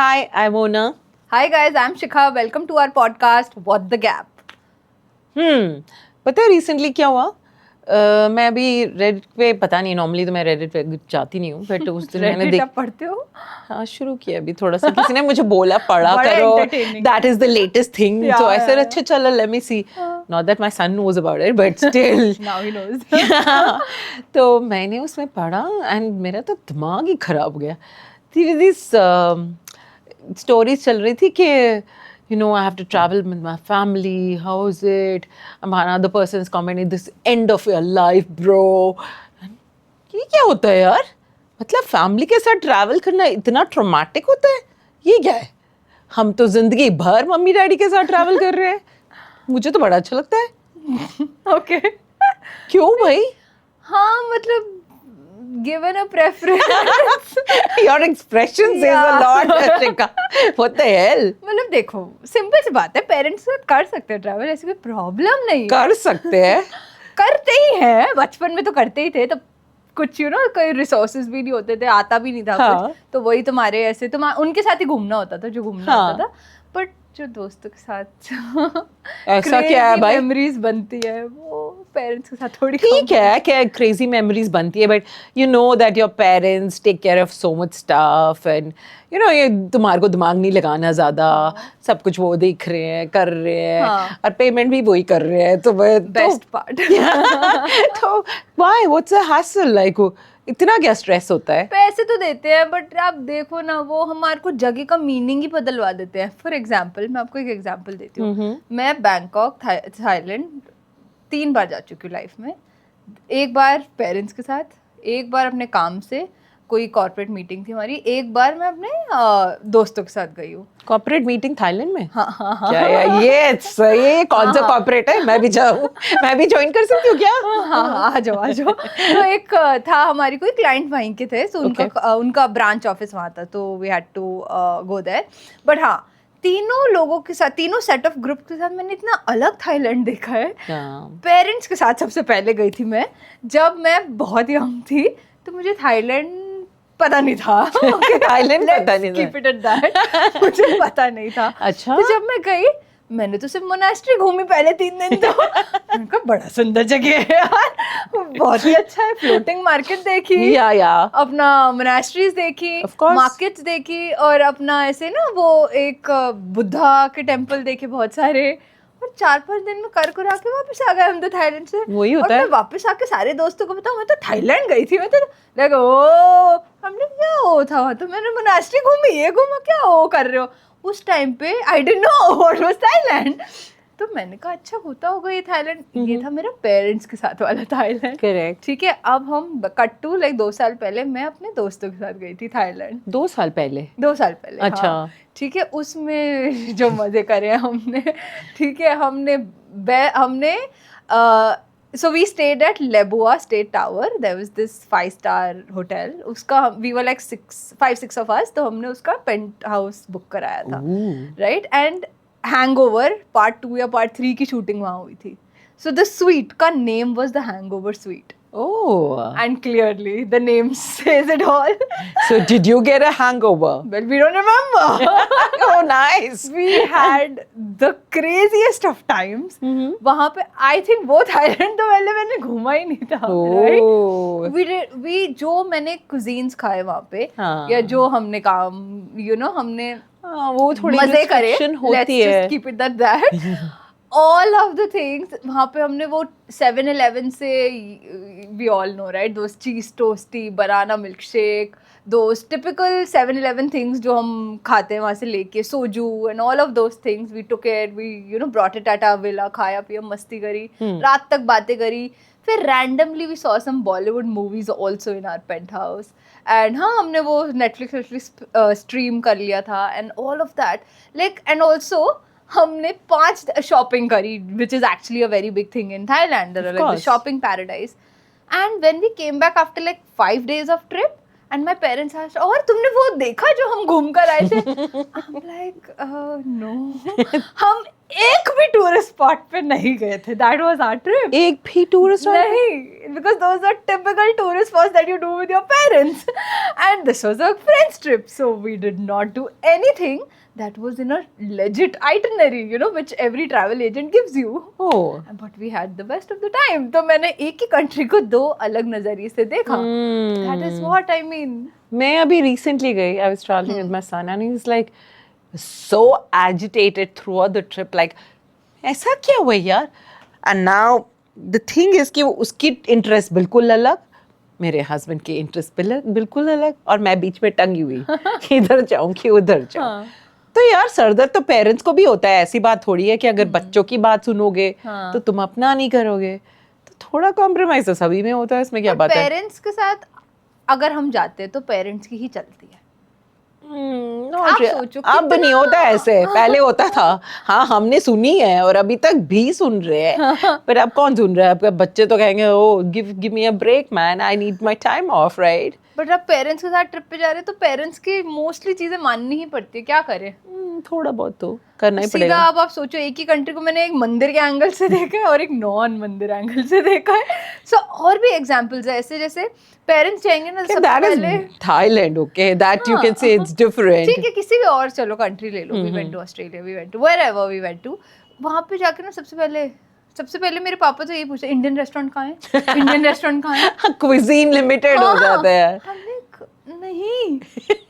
Hi, I'm Mona. Hi guys, I'm Shikha. Welcome to our podcast, What the Gap. पता है recently क्या हुआ? मैं अभी रेडिट पे पता नहीं, नॉर्मली तो मैं रेडिट पे जाती नहीं हूँ, बट उस दिन मैंने Reddit आप पढ़ते हो? हाँ शुरू किया अभी थोड़ा सा, किसी ने मुझे बोला पढ़ा बड़ा करो, entertaining that is the latest thing. Yeah, तो I said yeah, अच्छा चलो let me see. Not that my son knows about it but still. Now he knows. तो मैंने उसमें पढ़ा एंड मेरा तो दिमाग ही खराब हो गया. दिस स्टोरीज चल रही थी कि you know, I have to travel with my family. How is it? And another person is commenting, this end of your life, bro. ये क्या होता है यार? मतलब फैमिली के साथ ट्रैवल करना इतना ट्रॉमेटिक होता है? ये क्या है? हम तो जिंदगी भर मम्मी डैडी के साथ ट्रैवल कर रहे हैं. मुझे तो बड़ा अच्छा लगता है. Okay. क्यों भाई? हाँ मतलब given a preference. Your expression says a lot, Shikha. What the hell? मतलब देखो सिंपल सी बात है, पेरेंट्स के साथ कर सकते हैं ट्रैवल, ऐसी कोई प्रॉब्लम नहीं है. कर सकते हैं. करते ही हैं, बचपन में तो करते ही थे. तो कुछ कोई रिसोर्सेज भी नहीं होते थे, आता भी नहीं था हाँ. कुछ, तो वही तुम्हारे ऐसे उनके साथ ही घूमना होता था जो घूमना हाँ. होता था. बट जो दोस्तों के साथ ऐसा क्या है भाई? मेमोरीज बनती है वो पेरेंट्स के साथ थोड़ी ठीक है क्या क्रेजी मेमोरीज बनती है, but you know that your parents take care of so much stuff and you know ये तुम्हारे को दिमाग नहीं लगाना ज्यादा. सब कुछ वो देख रहे हैं, कर रहे हैं. हाँ. और पेमेंट भी वही कर रहे हैं. तो बेस्ट पार्ट. तो why what's the hassle, like इतना क्या स्ट्रेस होता है? पैसे तो देते हैं बट आप देखो ना, वो हमारे को जगह का मीनिंग ही बदलवा देते हैं. फॉर एग्जाम्पल मैं आपको एक एग्जाम्पल देती हूँ. मैं बैंकॉक थाईलैंड 3 बार जा चुकी हूँ लाइफ में. एक बार पेरेंट्स के साथ, एक बार अपने काम से, कोई कॉर्पोरेट मीटिंग थी हमारी, एक बार मैं अपने दोस्तों के साथ गई हूँ. कॉर्पोरेट मीटिंग थाईलैंड में? हाँ हाँ हाँ. क्या यार ये कौन सा कॉर्पोरेट है? मैं भी जाऊँ, मैं भी ज्वाइन कर सकती हूँ क्या? हाँ हाँ आ जाओ. तो एक था हमारी कोई क्लाइंट वहीं के थे, सो उनका ब्रांच ऑफिस वहाँ था, तो we had to go there. But हाँ, तीनों लोगों के साथ, तीनों सेट ऑफ ग्रुप के साथ मैंने इतना अलग थाईलैंड देखा है. पेरेंट्स के साथ सबसे पहले गई थी मैं, जब मैं बहुत यंग थी, तो मुझे थाईलैंड पता नहीं था. थाईलैंड पता नहीं था. Keep it at that. मुझे पता नहीं था. अच्छा. तो जब मैं गई, मैंने तो सिर्फ मोनास्ट्री घूमी पहले 3 दिन. तो उनका बड़ा सुंदर जगह है यार, बहुत ही अच्छा है. फ्लोटिंग मार्केट देखी, या अपना मोनास्ट्रीज देखी, मार्केट्स देखी, और अपना ऐसे ना वो एक बुद्धा के टेम्पल देखे बहुत सारे. और 4-5 दिन में कर के वापस आ गए हम तो थाईलैंड से. वही होता है. मैं वापस आके सारे दोस्तों को बताऊं मैं तो थाईलैंड गई थी. मैं तो लगा ओ हमने क्या हो था, तो मैंने मोनास्ट्री घूमी, ये घूमा, क्या हो कर रहे हो. उस टाइम पे I didn't know what was Thailand. तो मैंने कहा अच्छा होता होगा ये थाईलैंड. ये था मेरा पेरेंट्स के साथ वाला थाईलैंड. करेक्ट. ठीक है, अब हम कट टू लाइक 2 साल पहले मैं अपने दोस्तों के साथ गई थी थाईलैंड. 2 साल पहले? 2 साल पहले. अच्छा. हाँ. ठीक है, उसमें जो मजे करे हमने, ठीक है, हमने so we stayed at Leboa State Tower. There was this 5-star hotel. उसका we were like 5-6 of us. तो हमने उसका पेंट हाउस बुक कराया था, right? And Hangover Part 2 या Part 3 की शूटिंग वहाँ हुई थी. So the suite का name was the Hangover Suite. Oh. And clearly the name says it all. So did you get a hangover? Well, we don't remember. Oh, nice. We had the craziest of times. वहाँ पे I think वो Thailand तो मैंने घूमा ही नहीं था. Oh. Right? We जो मैंने cuisines खाए वहाँ पे, या जो हमने काम, हमने वो थोड़ी मजे करे. होती है. Let's just keep it at that. All of the things वहाँ पे हमने वो 7-Eleven से, we all know right, those cheese toasty, banana milkshake, those typical 7-Eleven things जो हम खाते हैं वहाँ से लेके, soju and all of those things we took it, we brought it at our villa, खाया पिया, मस्ती करी, रात तक बातें करी. फिर randomly we saw some Bollywood movies also in our penthouse. And हाँ, हमने वो Netflix stream कर लिया था and all of that. Like, and also हमने 5 शॉपिंग करी, which is actually a very big thing in Thailand, like the shopping paradise. And when we came back after like 5 days of trip, and my parents asked, और तुमने वो देखा जो हम घूम कर आए थे? I'm like, no. हम एक भी टूरिस्ट स्पॉट पे नहीं गए थे. That was our trip. एक भी टूरिस्ट नहीं, because those are typical tourist spots that you do with your parents, and this was a friends trip, so we did not do anything that was in a legit itinerary, you know, which every travel agent gives you. Oh. But we had the best of the time. तो मैंने एक ही country को दो अलग नजरिए से देखा. That is what I mean. मैं अभी recently गई. I was traveling with my son and he was like so agitated throughout the trip. Like, ऐसा क्या हुआ यार? And now the thing is कि उसकी interest बिल्कुल अलग, मेरे husband की interest बिल्कुल अलग, और मैं बीच में टंगी हुई कि इधर जाऊँ कि उधर जाऊँ. तो यार सरदर्द तो पेरेंट्स को भी होता है. ऐसी बात थोड़ी है कि अगर बच्चों की बात सुनोगे तो तुम अपना नहीं करोगे. तो थोड़ा कॉम्प्रोमाइज तो सभी में होता है. इसमें क्या बात है? पेरेंट्स के साथ अगर हम जाते हैं तो पेरेंट्स की ही चलती है. आप सोचो अब नहीं होता ऐसे. पहले होता था. हाँ, हमने सुनी है और अभी तक भी सुन रहे हैं. पर अब कौन सुन रहा है? अब बच्चे तो कहेंगे oh give me a break man, I need my time off, right? But अब पेरेंट्स के साथ ट्रिप पे जा रहे हैं तो पेरेंट्स की मोस्टली चीजें माननी ही पड़ती है. क्या करें? थोड़ा बहुत तो करना ही सीधा पड़ेगा. अब आप सोचो, एक ही कंट्री को मैंने एक मंदिर के एंगल से देखा है और एक नॉन मंदिर एंगल से देखा है. सो और भी एग्जांपल्स है ऐसे. जैसे पेरेंट्स चाहेंगे ना सबसे पहले Thailand, okay, that you can say it's different. ठीक है, किसी भी और चलो कंट्री ले लो. We went to Australia, we went to wherever we went to. वहां पे जाके ना सबसे पहले मेरे पापा तो यही पूछते, इंडियन रेस्टोरेंट कहाँ है? इंडियन रेस्टोरेंट कहाँ है? क्विजीन लिमिटेड हो जाता है. नहीं,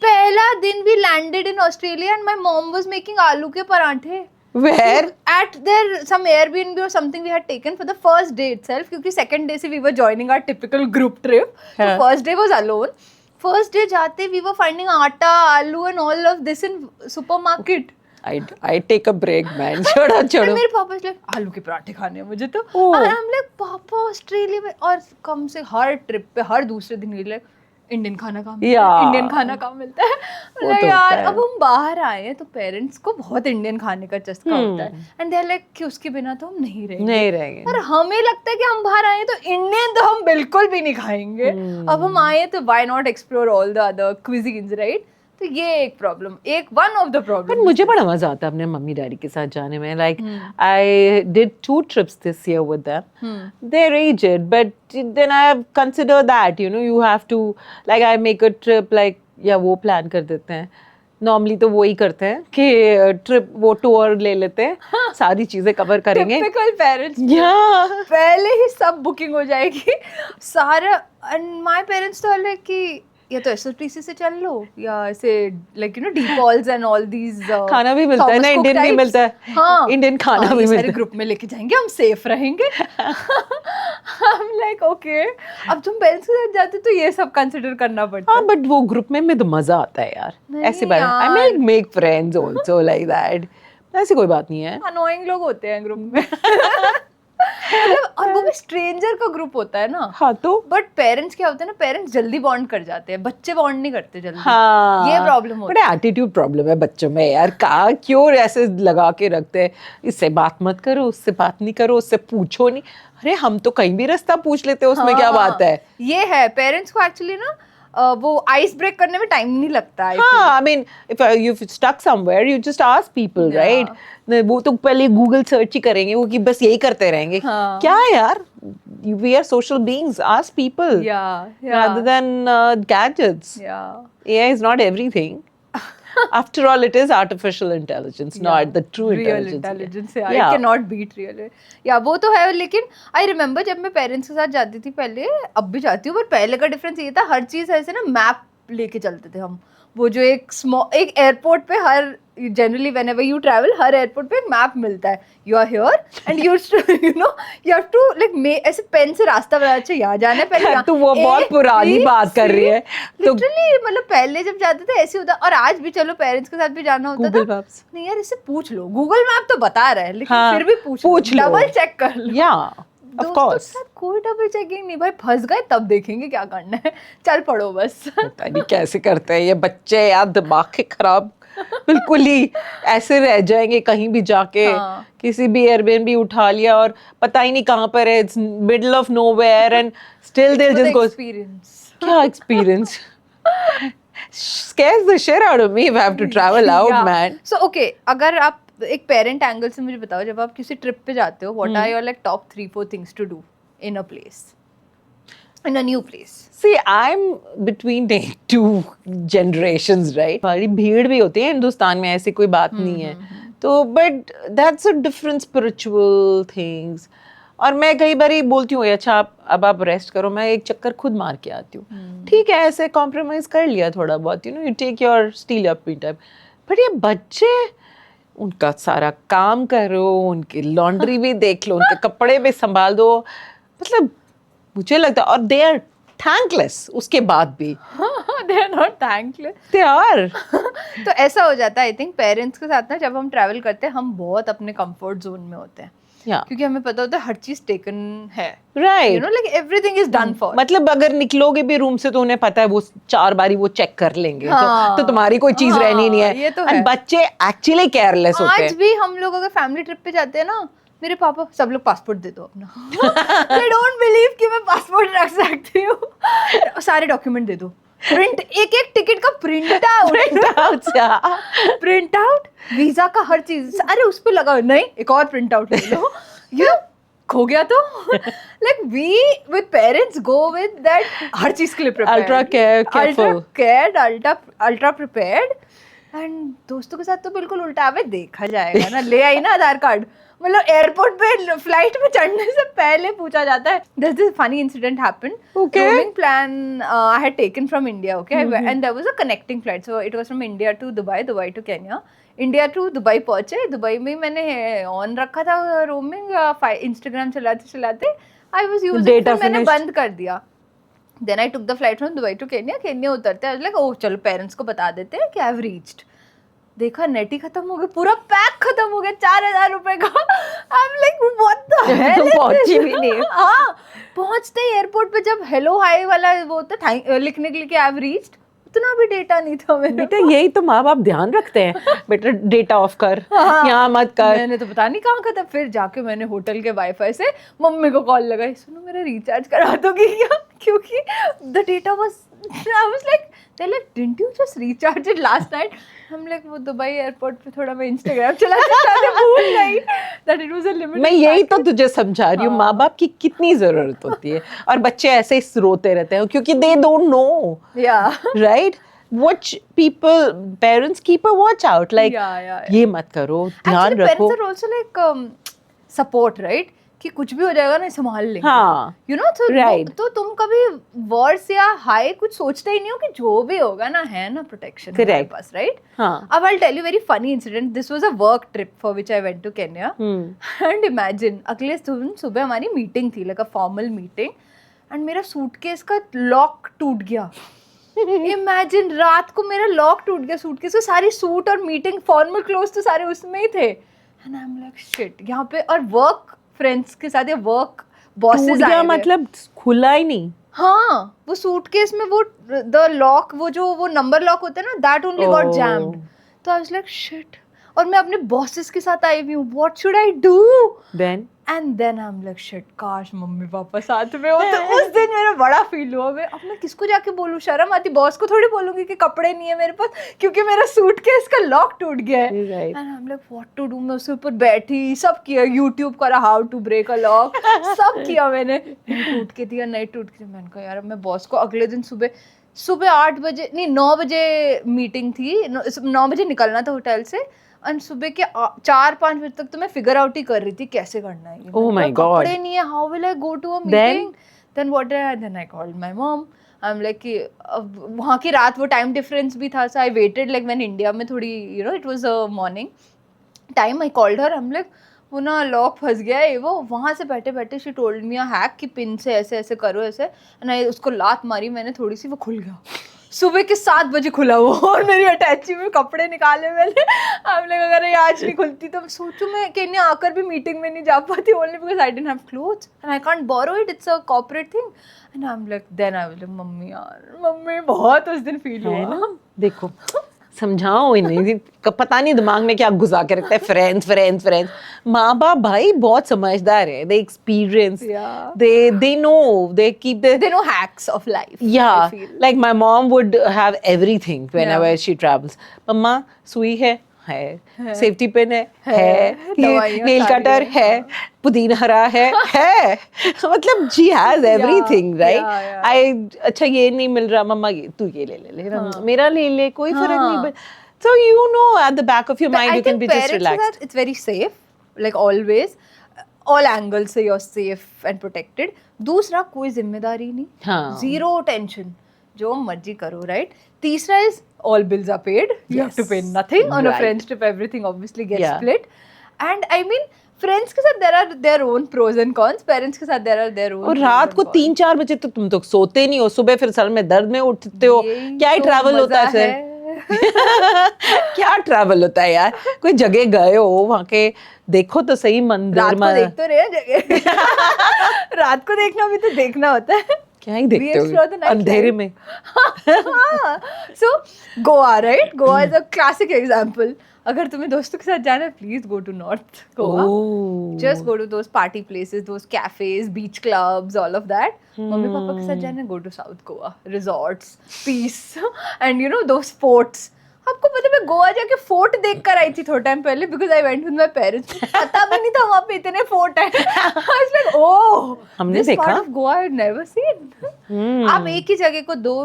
पहला दिन भी landed in Australia and my mom was making आलू के पराठे. Where? At their some Airbnb or something we had taken for the first day itself, क्योंकि second day से we were joining our typical group trip. So first day was alone. First day जाते we were finding आटा, आलू and all of this in supermarket. I take a break, man. छोड़ो. मेरे पापा से आलू के पराठे खाने हैं मुझे तो. और हम लोग पापा ऑस्ट्रेलिया में, और कम से हर ट्रिप पे हर दूसरे दिन ये लोग इंडियन खाना कहाँ मिलता है? इंडियन खाना कहाँ मिलता है? मतलब यार अब हम बाहर आए हैं तो पेरेंट्स को बहुत इंडियन खाने का चस्का होता है. एंड दे आर लाइक कि उसके बिना तो हम नहीं रहेंगे. और हमें लगता है कि हम बाहर आए तो इंडियन तो हम बिल्कुल भी नहीं खाएंगे. अब हम आए तो why not explore all the other cuisines, right? तो ये एक प्रॉब्लम, एक वन ऑफ द प्रॉब्लम. पर मुझे बड़ा मजा आता है अपने मम्मी डैडी के साथ जाने में. Like I did 2 trips this year with them. They're aged, but then I consider that, you know, you have to, like, I make a trip, like, या वो प्लान कर देते हैं. नॉर्मली तो वो ही करते हैं कि ट्रिप वो टूर ले लेते हैं, सारी चीजें कवर करेंगे. Typical parents. पहले ही सब बुकिंग हो जाएगी सारा. एंड माय पेरेंट्स तो अलग कि या तो एसओटीसी से चल लो या ऐसे लाइक यू नो डीपॉल्स एंड ऑल दीज. खाना भी मिलता है ना, इंडियन भी मिलता है. हाँ, इंडियन खाना भी मिलता है. सारे ग्रुप में लेके जाएंगे, हम सेफ रहेंगे. हम लाइक ओके. अब तुम पेरेंट्स के साथ जाते तो ये सब कंसीडर करना पड़ता है. हाँ, बट वो ग्रुप में तो मजा आता है यार. ऐसी बात I make friends also like that. ऐसी कोई बात नहीं है. अनोइंग लोग होते हैं ग्रुप में. और वो भी स्ट्रेंजर का ग्रुप होता है ना. हाँ तो बट पेरेंट्स क्या होते हैं ना, पेरेंट्स जल्दी बॉन्ड कर जाते हैं, बच्चे बॉन्ड नहीं करते जल्दी. हाँ, ये प्रॉब्लम होता है. बड़ा एटीट्यूड प्रॉब्लम है बच्चों में यार. क्यों ऐसे लगा के रखते हैं? इससे बात मत करो, उससे बात नहीं करो, उससे पूछो नहीं. अरे हम तो कहीं भी रास्ता पूछ लेते हैं, उसमें क्या बात है? ये है पेरेंट्स को एक्चुअली ना वो आइस ब्रेक करने में टाइम नहीं लगता है. हाँ, I mean, if you've stuck somewhere, you just ask people, right? वो तो पहले गूगल सर्च ही करेंगे, वो कि बस यही करते रहेंगे. क्या यार? We are social beings. Ask people. Rather than gadgets. AI is not everything. After all, it is artificial intelligence, not the true real intelligence. Yeah, it cannot beat real. Yeah, वो तो है. लेकिन I remember जब मैं parents के साथ जाती थी पहले, अब भी जाती हूँ, पर पहले का डिफरेंस ये था, हर चीज़ ऐसे ना मैप लेके चलते थे हम. वो जो एक एयरपोर्ट पे हर जनरली whenever you travel, हर एयरपोर्ट पे एक मैप मिलता है. You are here and you know you have to like ऐसे पेन से रास्ता बता. अच्छा यहाँ जाना है पहले. तो वो बहुत पुरानी बात कर रही है. लिटरली मतलब पहले जब जाते थे ऐसे होता. और आज भी चलो पेरेंट्स के साथ भी जाना होता था, मैप्स नहीं यार इससे पूछ लो. गूगल मैप तो बता रहा है लेकिन फिर भी पूछ लो, डबल चेक कर लो. Of course. कोई डबल चेकिंग नहीं भाई. फंस गए तब देखेंगे क्या करना है. चल पढ़ो बस. पता नहीं कैसे करते हैं ये बच्चे यार. दिमाग के खराब बिल्कुल ही ऐसे रह जाएंगे कहीं भी जाके. किसी भी एयरबीएनबी उठा लिया और पता ही नहीं कहाँ पर है. It's middle of nowhere and still they just go. क्या experience? Scares the shit out of me if I have to travel out, man. So okay, अगर आप एक पेरेंट एंगल से मुझे बताओ, जब आप किसी ट्रिप पे जाते हो, what are your like top 3-4 things to do in a place, in a new place? See, I'm between two generations, right? बड़ी भीड़ भी होती है हिंदुस्तान में, ऐसी कोई बात नहीं है. तो but that's a different spiritual things. और मैं कई बार बोलती हूँ अच्छा अब आप रेस्ट करो, मैं एक चक्कर खुद मार के आती हूँ. ठीक है, ऐसे कॉम्प्रोमाइज कर लिया थोड़ा बहुत, you take your steel up me time. But ये बच्चे, उनका सारा काम करो, उनकी लॉन्ड्री भी देख लो, उनके कपड़े भी संभाल दो, मतलब मुझे लगता है, और दे आर थैंकलेस उसके बाद भी. They are not thankless, they are. तो ऐसा हो जाता है आई थिंक पेरेंट्स के साथ ना, जब हम ट्रैवल करते हैं हम बहुत अपने कंफर्ट जोन में होते हैं, क्योंकि हमें पता होता है हर चीज टेकन है, right, you know like everything is done for. मतलब अगर निकलोगे भी रूम से तो उन्हें पता है वो 4 बारी वो चेक कर लेंगे. तो तुम्हारी कोई चीज रहनी नहीं है. ये तो And है. बच्चे एक्चुअली केयरलेस होते आज हैं. भी हम लोग अगर फैमिली ट्रिप पे जाते हैं ना, मेरे पापा सब लोग पासपोर्ट दे दो अपना. दे डोंट बिलीव कि मैं पासपोर्ट रख सकती हूँ. सारे डॉक्यूमेंट दे दो, प्रिंट, एक एक टिकट का प्रिंट आउट, वीजा का हर चीज, अरे उस पे लगा, नहीं एक और प्रिंट आउट ले लो. यू खो गया तो like we with parents go with that, हर चीज के लिए प्रिपेयर्ड, अल्ट्रा प्रिपेयर्ड. एंड दोस्तों के साथ तो बिल्कुल उल्टा, अबे देखा जाएगा ना, ले आई ना आधार कार्ड. मतलब एयरपोर्ट पे फ्लाइट में चढ़ने से पहले पूछा जाता है. This funny incident happened. Roaming plan I had taken from India, okay, and there was a connecting flight, so it was from India to Dubai, Dubai to Kenya. India to Dubai पहुंचे, Dubai में मैंने on रखा था roaming, Instagram चलाते चलाते I was using, मैंने बंद कर दिया. Then I took the flight from Dubai to Kenya. Kenya उतरते आई वाज लाइक ओह चलो पेरेंट्स को बता देते हैं कि आई हैव रीच्ड. देखा नेट ही खत्म हो गया, पूरा पैक खत्म हो गया, 4,000 रुपए का. आई am like what the hell, पहुंची भी नहीं. हाँ, पहुंचते ही एयरपोर्ट पे जब हेलो हाय वाला वो होता है लिखने के लिए कि आई हैव रीच्ड, उतना भी डेटा नहीं था मेरे. बेटा यही तो माँ बाप ध्यान रखते हैं, बेटा डेटा ऑफ कर, यहाँ मत कर. मैंने तो पता नहीं कहाँ खत्म. फिर जाके मैंने होटल के वाईफाई से मम्मी को कॉल लगाई, सुनो मेरा रिचार्ज करा दोगी क्या, क्योंकि the data was, I was like, they like didn't you just recharge it last night. हम लाइक वो दुबई एयरपोर्ट पे थोड़ा मैं इंस्टाग्राम चलाते भूल गई that it was a limited. मैं यही तो तुझे समझा रही हूँ, माँ बाप की कितनी जरूरत होती है, और बच्चे ऐसे ही रोते रहते हैं क्योंकि they don't know. Right, watch people, parents keep a watch out, like ये मत करो, ध्यान रखो. Parents are also like support, right? कि कुछ भी हो जाएगा ना संभाल लेंगे. हाँ, you know, so right. तो तुम कभी वर्स या हाई कुछ सोचते ही नहीं हो कि जो भी होगा ना है ना प्रोटेक्शन हमारे पास, right? हाँ. अब I'll tell you very funny incident. This was a work trip for which I went to Kenya. And imagine अगले दिन सुबह हमारी मीटिंग थी, like a formal meeting, and मेरा सूटकेस का लॉक टूट गया. इमेजिन रात को मेरा लॉक टूट गया सूटकेस का, सारी सूट और मीटिंग फॉर्मल क्लोथ्स तो सारे उसमें ही थे. And I am like shit, यहाँ पे और वर्क फ्रेंड्स के साथ या वर्क बॉसेस आए, मतलब खुला ही नहीं. हाँ, वो सूटकेस में वो द लॉक, वो जो वो नंबर लॉक होता है ना, दैट ओनली गॉट जैम्ड. तो आई वाज लाइक शिट, और मैं अपने बॉसेस के साथ आई हुई हूँ, what should I do then. And then I am like shit, काश मम्मी पापा साथ में हो. तो उस दिन मेरा बड़ा फील हुआ. मैं अब मैं किसको जाके बोलूं, शर्म आती. बॉस को थोड़ी बोलूंगी कि कपड़े नहीं है मेरे पास क्योंकि मेरा सूटकेस का लॉक टूट गया है. And I am like what to do. मैं उसके ऊपर बैठी, सब किया, यूट्यूब करा how to break a lock, सब किया मैंने. टूट के दिया, नहीं टूट के. मैंने कहा यार, मैं बॉस को अगले दिन सुबह 8 बजे नहीं 9 बजे मीटिंग थी, 9 बजे निकलना था होटल से, और सुबह के 4-5 बजे तक तो मैं फिगर आउट ही कर रही थी कैसे करना है. Oh my God. कपड़े नहीं है, how will I go to a meeting. Then I called my mom. I am like कि वहाँ की रात, वो टाइम डिफरेंस भी था, so I waited like when India में थोड़ी you know it was a morning time. I called her. हम लाइक वो ना लॉक फंस गया है, वो वहाँ से बैठे बैठे she told me a hack कि पिन से ऐसे ऐसे करो ऐसे. एंड उसको लात मारी मैंने थोड़ी सी, वो खुल गया. सुबह के 7 बजे खुला वो, और मेरी अटैची में कपड़े निकाले मैंने. हम लोग अगर ये आज नहीं खुलती तो सोचो मैं केन्या आकर भी मीटिंग में नहीं जा पाती, only because I didn't have clothes and I can't borrow it, it's a corporate thing. And I am like, then I was like mummy यार, मम्मी बहुत उस दिन फील हुआ. देखो समझाओ इन्हें, पता नहीं दिमाग में क्या घुसा के रखता है. फ्रेंड्स. माँ बाप भाई बहुत समझदार है, they experience, they know, they know hacks of life. Yeah, like my mom would have everything whenever she travels. मम्मा सुई है, है, सेफ्टी पिन है, दवाइयाँ नेल सारी कटर है, है, पुदीना हरा है मतलब शी हैज एवरीथिंग राइट. आई अच्छा ये नहीं मिल रहा मम्मा ये तू ये ले ना, मेरा ले ले, कोई फर्क नहीं. So you know at the back of your mind you can be just relaxed. It's very safe, like always. All angles से you're safe and protected. दूसरा कोई जिम्मेदारी नहीं, हाँ. zero tension, जो मर्जी करो, right? तीसरा is all bills are paid. You have to pay nothing on a Right. friends trip. Everything obviously gets Yeah. split. And I mean, friends के साथ there are their own pros and cons. Parents के साथ there are their own. और pros रात and को cons. 3-4 बजे तो तुम तो सोते नहीं हो, सुबह फिर सर में दर्द में उठते हो. यही क्या ही तो ट्रैवल होता है मजा फिर. क्या ट्रैवल होता है यार. कोई जगह गए हो वहाँ के देखो तो सही मंदिर. रात को देख तो रहे हैं जगह. रात को देखना भी तो देखना होता है. क्या ही देखते explore the हो nightlife. अंधेरे में. So Goa, right? Goa is a classic example. अगर तुम्हें दोस्तों के साथ जाना है, please go to North Goa. Oh. Just go to those party places, those cafes, beach clubs, all of that. Mummy papa के साथ जाना है, go to South Goa, resorts, peace, and you know those forts. आपको पता है मैं गोवा जाके fort देख कर आई थी थोड़ा टाइम पहले, because I went with my parents. पता भी नहीं था वहाँ पे इतने फोर्ट हैं. आई वाज लाइक ओह, हमने देखा. Part of Goa I never seen. आप एक ही जगह को दो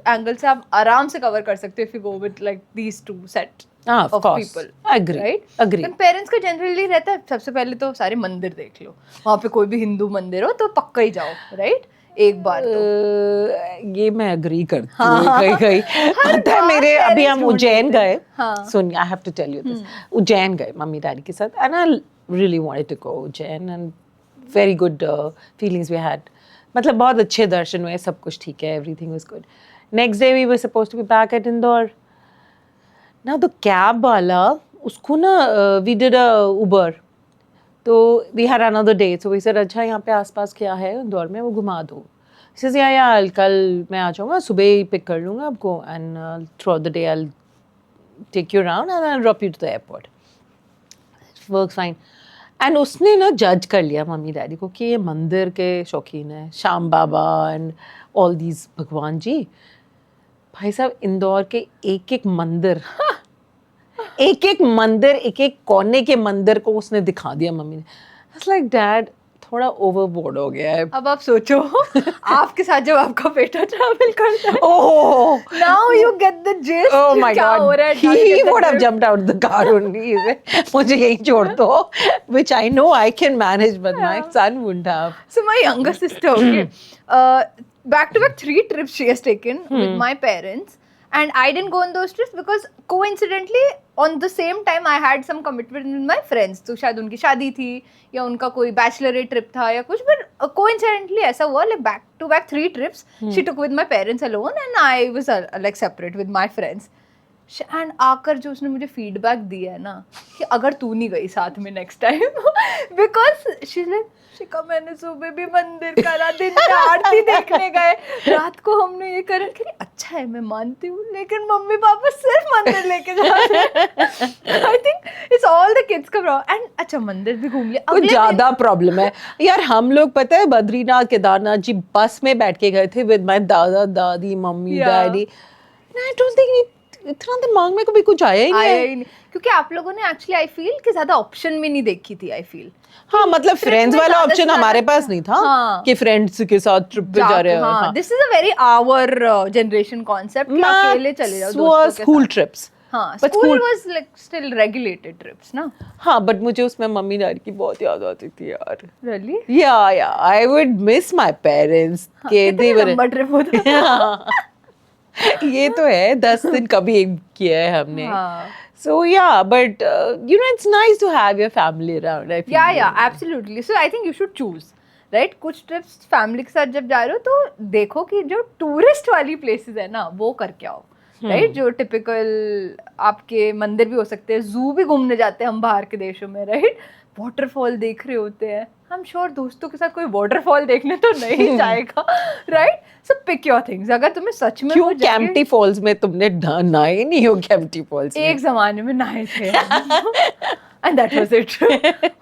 एंगल से आप आराम से कवर कर सकते हो if you go with like these two set of of course. people. Agree. Right? Agree. Parents का जनरली रहता है सबसे पहले तो सारे मंदिर देख लो. वहाँ पे कोई भी हिंदू मंदिर हो तो पक्का ही जाओ, राइट? एक बार तो ये मैं अग्री करती हूँ. कहीं पता है मेरे अभी हम उज्जैन गए. सुन, I have to tell you this. Ujjain गए मम्मी डैडी के साथ and I really wanted to go Ujjain and very good feelings we had. मतलब बहुत अच्छे दर्शन हुए, सब कुछ ठीक है, everything was good. Next day we were supposed to be back at Indore. ना तो कैब वाला उसको ना वी डिड अ उबर, तो we had another day. So we said अच्छा यहाँ पे आसपास क्या है इंदौर में, वो घुमा दो. सेज या कल मैं आ जाऊँगा, सुबह ही पिक कर लूँगा आपको and throughout the day I take you around and I drop you to the airport. Works fine. And उसने ना जज कर लिया मम्मी डैडी को कि ये मंदिर के शौकीन है, श्याम बाबा एंड ऑल दीज भगवान जी. भाई साहब इंदौर के एक एक मंदिर एक एक कोने के मंदिर को उसने दिखा दिया मम्मी ने. इट्स लाइक डैड थोड़ा ओवरबोर्ड हो गया है. अब आप सोचो आपके साथ जब आपका बेटा ट्रैवल करता है, ओह now you get the gist. Oh my क्या God! हो रहा है? He would have jumped out the car only. मुझे यही छोड़ दो, which I know I can manage, but my son wouldn't have. So my younger sister, okay, back to back 3 trips she has taken with my parents, and I didn't go on those trips because coincidentally on the same time I had some commitment with my friends. तो शायद उनकी शादी थी या उनका कोई Bachelorette trip था या कुछ, but coincidentally ऐसा हुआ like back to back 3 trips she took with my parents alone and I was like separate with my friends. And आकर जो उसने मुझे फीडबैक दिया है ना कि अगर तू नहीं गई साथ में next time, because she like शिका मैंने सुबह भी मंदिर करा, दिन में आरती देखने गए, रात को हमने ये करा. अच्छा है मैं मानती हूँ, लेकिन मम्मी पापा सिर्फ मंदिर लेके जाते हैं. I think it's all the kids का प्रॉब्लम. एंड अच्छा मंदिर भी घूम लिया, कुछ ज्यादा प्रॉब्लम है यार. हम लोग पता है बद्रीनाथ केदारनाथ जी बस में बैठ के गए थे विद माय दादा दादी mummy daddy. I don't think इतना दिमाग में कभी कुछ आया ही नहीं, क्योंकि आप लोगों ने एक्चुअली आई फील कि ज्यादा ऑप्शन भी नहीं देखी थी. आई फील हाँ मतलब फ्रेंड्स वाला ऑप्शन हमारे पास नहीं था कि फ्रेंड्स के साथ ट्रिप पे जा रहे हैं. This is a very our generation concept कि अकेले चले जाओ दोस्तों के साथ. School trips. हाँ, school was like still regulated trips ना. हाँ बट मुझे उसमें मम्मी डैडी की बहुत याद आती थी यार. रियली? या I would miss my parents के दे वर लंबा ट्रिप होता. ये तो है 10 दिन कभी एक किया है हमने. So yeah, but you know it's nice to have your family around. I feel. Yeah, absolutely. So I think you should choose, right? कुछ ट्रिप्स फैमिली के साथ जब जा रहे हो तो देखो कि जो टूरिस्ट वाली प्लेसेस है ना वो करके आओ, राइट? जो टिपिकल आपके मंदिर भी हो सकते हैं, जू भी घूमने जाते हैं हम बाहर के देशों में, राइट? वाटरफॉल देख रहे होते हैं. आई एम श्योर दोस्तों के साथ कोई वाटरफॉल देखने तो नहीं जाएगा, right? So pick your things. अगर तुम्हें सच में क्यों कैंपटी फॉल्स में तुमने नहाए नहीं हो? कैंपटी फॉल्स एक जमाने में नहाए थे एंड दैट वाज इट.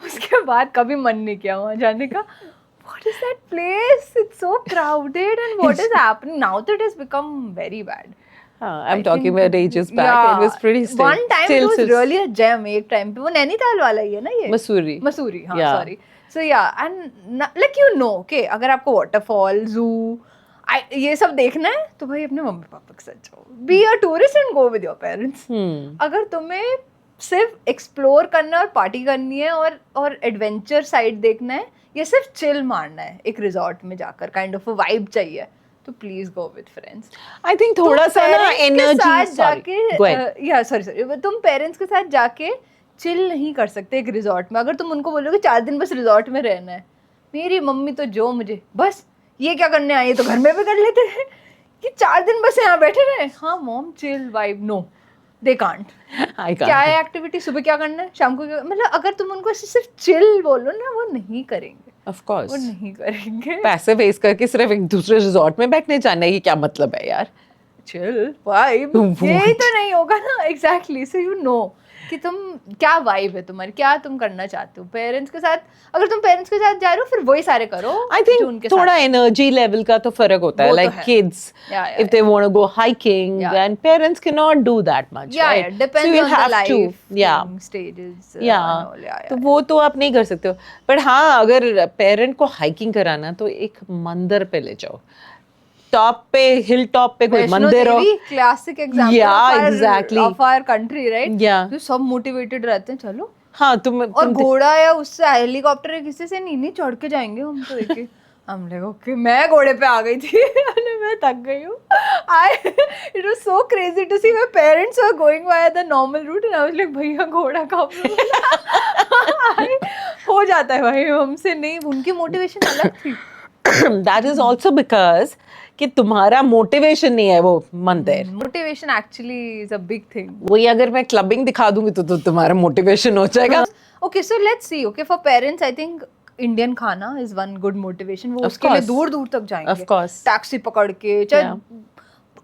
उसके बाद कभी मन नहीं किया वहाँ जाने का. What is that place? It's so crowded and what is happening now that it has become very bad. I'm talking about ages back. It was pretty still. One time it was really a gem. एक time पे वो नैनीताल वाला ही है ना ये? मसूरी हाँ sorry. So yeah and like you know okay अगर आपको waterfall, zoo ये सब देखना है तो भाई अपने मम्मी पापा के साथ जाओ. Be a tourist and go with your parents. अगर तुम्हें सिर्फ एक्सप्लोर करना है और पार्टी करनी है और एडवेंचर साइड देखना है या सिर्फ चिल मारना है एक रिजॉर्ट में जाकर काइंड ऑफ अ वाइब चाहिए तो please go with friends. I think थोड़ा सा ना एनर्जी जाके या सॉरी तुम पेरेंट्स के साथ जाके चिल नहीं कर सकते एक रिजॉर्ट में. अगर तुम उनको बोलोगे 4 दिन बस रिजॉर्ट में रहना है, मेरी मम्मी तो जो मुझे बस ये क्या करने आई है तो घर में भी कर लेते हैं कि 4 दिन बस यहाँ बैठे रहे. हाँ mom chill vibe no they can't. क्या है एक्टिविटी, सुबह क्या करना है, शाम को क्या, मतलब अगर तुम उनको सिर्फ चिल बोलो ना वो नहीं करेंगे. ऑफ कोर्स वो नहीं करेंगे. पैसे वेस्ट करके सिर्फ एक दूसरे रिजॉर्ट में बैठने जाना है, ये क्या मतलब है यार. चिल वाइब यही तो नहीं होगा ना. एग्जैक्टली. सो यू नो कि तुम क्या वाइब है तुम्हारी, क्या तुम करना चाहते हो पेरेंट्स के साथ. अगर तुम पेरेंट्स के साथ जा रहे हो फिर वही सारे करो. आई थिंक थोड़ा एनर्जी लेवल का तो फर्क होता है. Like kids if they want to go hiking and parents can not do that much, right? Depends on the life stages. तो वो तो आप नहीं कर सकते हो. बट हाँ अगर पेरेंट को हाइकिंग कराना तो एक मंदिर पे ले जाओ. टॉप पे, हिल टॉप पे कोई मंदिर हो. Classic example of our country, right? तो सब मोटिवेटेड रहते हैं चलो. हाँ तुम और घोड़ा या उससे हेलीकॉप्टर या किसी से नहीं चढ़ के जाएंगे हम तो. एक हम लोग ओके मैं घोड़े पे आ गई थी मैं थक गई हूँ. It was so crazy to see my parents were going via the normal route and I was like भैया घोड़ा कब हो जाता है भाई हमसे नहीं. उनकी मोटिवेशन अलग थी. That is also because कि तुम्हारा मोटिवेशन नहीं है वो मंदिर. Motivation actually is a big thing. वही अगर मैं क्लबिंग दिखा दूंगी तो तुम्हारा मोटिवेशन हो जाएगा. Okay so let's see. Okay for parents I think Indian खाना इज वन गुड मोटिवेशन. वो उसके लिए दूर दूर तक जाएंगे. ऑफ कोर्स टैक्सी पकड़ के चाहे